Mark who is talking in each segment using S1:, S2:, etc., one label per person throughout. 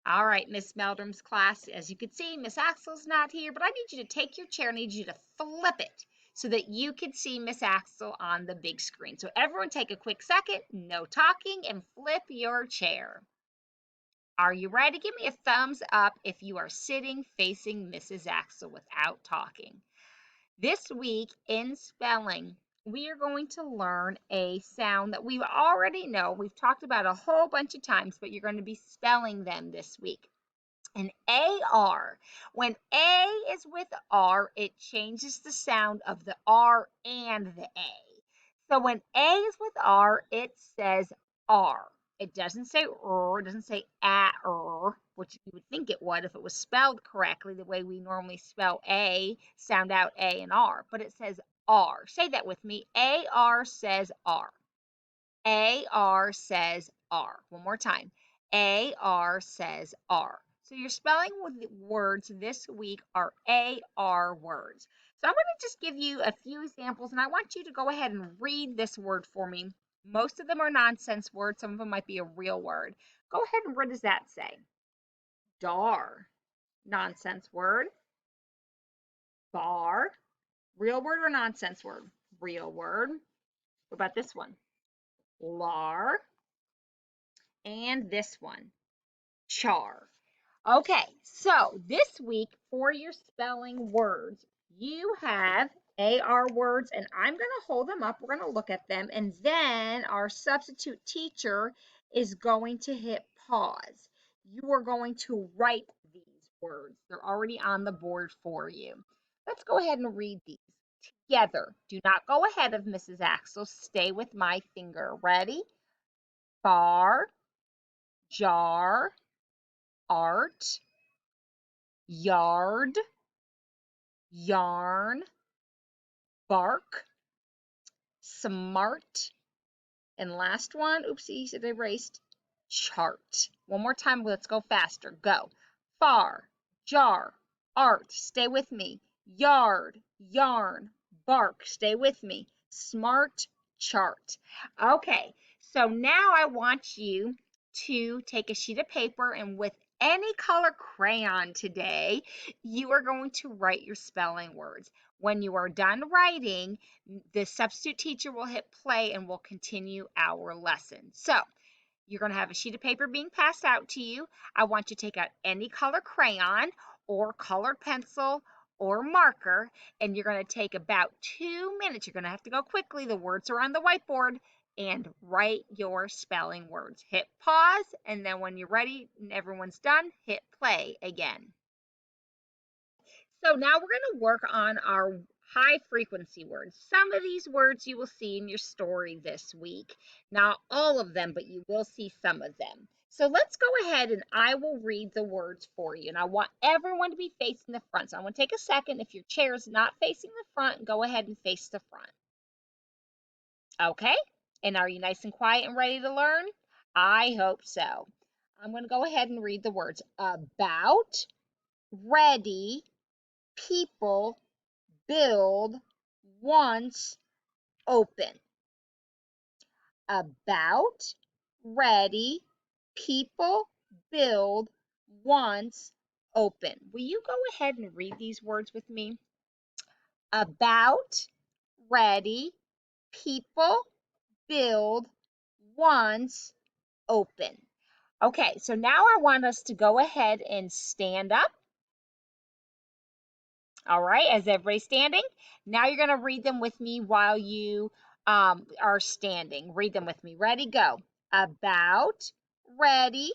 S1: All right, Miss Meldrum's class. As you can see, Miss Axel's not here, but I need you to take your chair. I need you to flip it so that you can see Miss Axel on the big screen. So everyone take a quick second, no talking, and flip your chair. Are you ready? Give me a thumbs up if you are sitting facing Mrs. Axel without talking. This week in spelling, we are going to learn a sound that we already know. We've talked about a whole bunch of times, but you're going to be spelling them this week. An AR. When A is with R, it changes the sound of the R and the A. So when A is with R, it says R. It doesn't say R, it doesn't say which you would think it would if it was spelled correctly, the way we normally spell A, sound out A and R, but it says R. Say that with me. AR says R. AR says R. One more time. AR says R. So your spelling words this week are AR words. So I'm going to just give you a few examples, and I want you to go ahead and read this word for me. Most of them are nonsense words. Some of them might be a real word. Go ahead and what does that say? Dar, nonsense word. Bar, real word or nonsense word? Real word. What about this one? Lar, and this one, char. Okay, so this week for your spelling words, you have AR words, and I'm going to hold them up. We're going to look at them, and then our substitute teacher is going to hit pause. You are going to write these words. They're already on the board for you. Let's go ahead and read these together. Do not go ahead of Mrs. Axel. Stay with my finger. Ready? Bar, jar, art, yard, yarn, bark, smart, and last one, oopsie, it erased, chart. One more time, let's go faster. Go. Far, jar, art, stay with me. Yard, yarn, bark, stay with me. Smart, chart. Okay, so now I want you to take a sheet of paper and with any color crayon today, you are going to write your spelling words. When you are done writing, the substitute teacher will hit play and we'll continue our lesson. So you're going to have a sheet of paper being passed out to you. I want you to take out any color crayon or colored pencil or marker, and you're going to take about 2 minutes. You're going to have to go quickly. The words are on the whiteboard, and write your spelling words. Hit pause, and then when you're ready and everyone's done, hit play again. So now we're going to work on our high frequency words. Some of these words you will see in your story this week. Not all of them, but you will see some of them. So let's go ahead and I will read the words for you. And I want everyone to be facing the front. So I'm going to take a second. If your chair is not facing the front, go ahead and face the front. Okay? And are you nice and quiet and ready to learn? I hope so. I'm going to go ahead and read the words about, ready, people, build, once, open. About, ready, people, build, once, open. Will you go ahead and read these words with me? About, ready, people, build, once, open. Okay, so now I want us to go ahead and stand up. All right, as everybody's standing, now you're going to read them with me while you are standing. Read them with me. Ready, go. About, ready,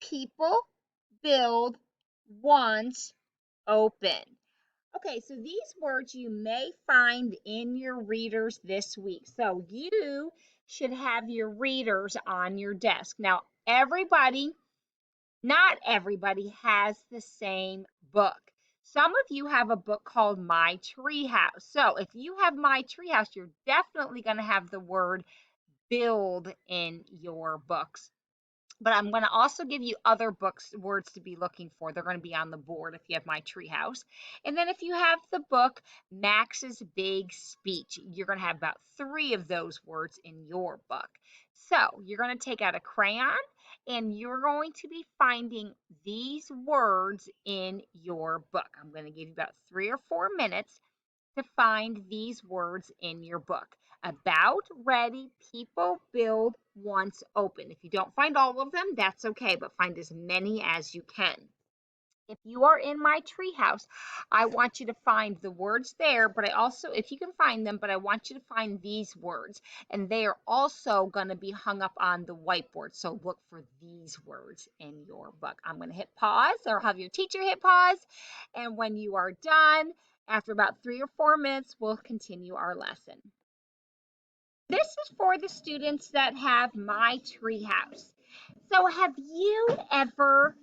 S1: people, build, once, open. Okay, so these words you may find in your readers this week. So you should have your readers on your desk. Now, not everybody has the same book. Some of you have a book called My Treehouse. So if you have My Treehouse, you're definitely going to have the word build in your books. But I'm going to also give you other books, words to be looking for. They're going to be on the board if you have My Treehouse. And then if you have the book Max's Big Speech, you're going to have about 3 of those words in your book. So you're going to take out a crayon and you're going to be finding these words in your book. I'm going to give you about 3 or 4 minutes to find these words in your book. About, ready, people, build, once, open. If you don't find all of them, that's okay, but find as many as you can. If you are in my treehouse, I want you to find the words there, but I also, if you can find them, but I want you to find these words, and they are also going to be hung up on the whiteboard. So look for these words in your book. I'm going to hit pause, or have your teacher hit pause, and when you are done, after about 3 or 4 minutes, we'll continue our lesson. This is for the students that have my treehouse. So have you ever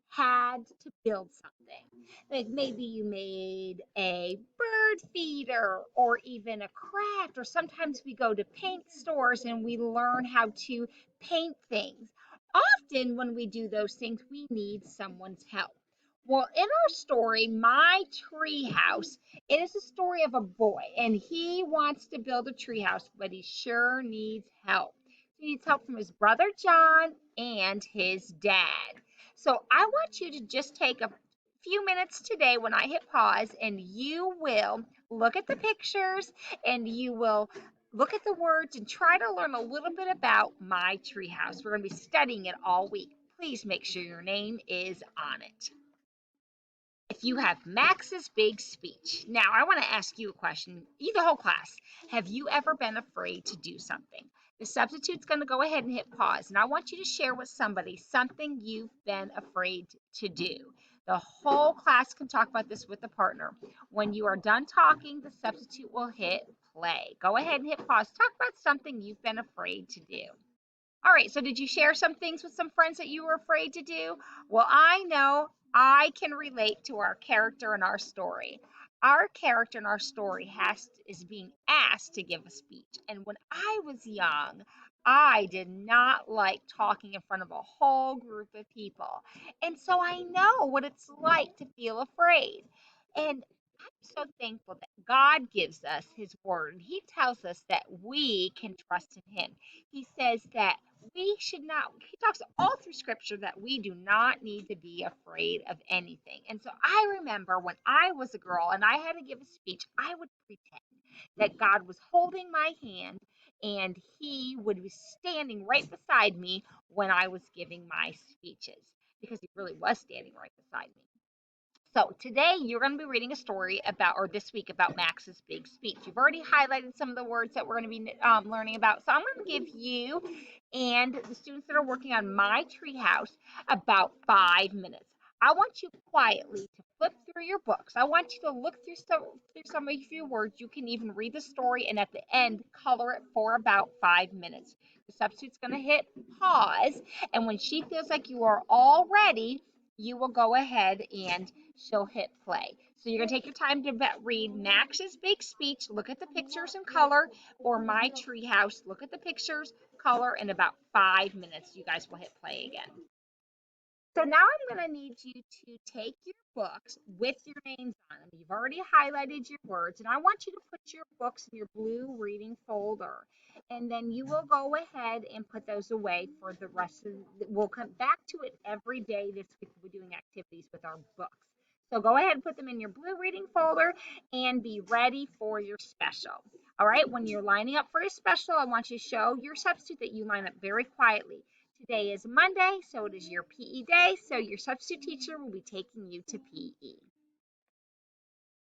S1: had to build something? Like maybe you made a bird feeder or even a craft, or sometimes we go to paint stores and we learn how to paint things. Often when we do those things, we need someone's help. Well, in our story, My Treehouse, it is a story of a boy, and he wants to build a treehouse, but he sure needs help. He needs help from his brother John and his dad. So I want you to just take a few minutes today when I hit pause, and you will look at the pictures and you will look at the words and try to learn a little bit about My Treehouse. We're going to be studying it all week. Please make sure your name is on it. If you have Max's big speech. Now, I want to ask you a question. You, the whole class, have you ever been afraid to do something? The substitute's going to go ahead and hit pause, and I want you to share with somebody something you've been afraid to do. The whole class can talk about this with a partner. When you are done talking, the substitute will hit play. Go ahead and hit pause. Talk about something you've been afraid to do. All right, so did you share some things with some friends that you were afraid to do? Well, I know I can relate to our character in our story. Our character in our story is being asked to give a speech. And when I was young, I did not like talking in front of a whole group of people. And so I know what it's like to feel afraid. And I'm so thankful that God gives us his word. And he tells us that we can trust in him. He says that we should not, he talks all through scripture that we do not need to be afraid of anything. And so I remember when I was a girl and I had to give a speech, I would pretend that God was holding my hand and he would be standing right beside me when I was giving my speeches, because he really was standing right beside me. So today you're going to be reading a story about, or this week, about Max's big speech. You've already highlighted some of the words that we're going to be learning about. So I'm going to give you and the students that are working on My Treehouse about 5 minutes. I want you quietly to flip through your books. I want you to look through some of your words. You can even read the story and at the end color it for about 5 minutes. The substitute's going to hit pause, and when she feels like you are all ready, you will go ahead and she'll hit play. So you're going to take your time to read Max's big speech, look at the pictures and color, or My Treehouse, look at the pictures, color. In about 5 minutes, you guys will hit play again. So now I'm going to need you to take your books with your names on them. You've already highlighted your words, and I want you to put your books in your blue reading folder. And then you will go ahead and put those away for the rest of we'll come back to it every day this week. We'll be doing activities with our books. So go ahead and put them in your blue reading folder and be ready for your special. All right, when you're lining up for a special, I want you to show your substitute that you line up very quietly. Today is Monday, so it is your PE day, so your substitute teacher will be taking you to PE.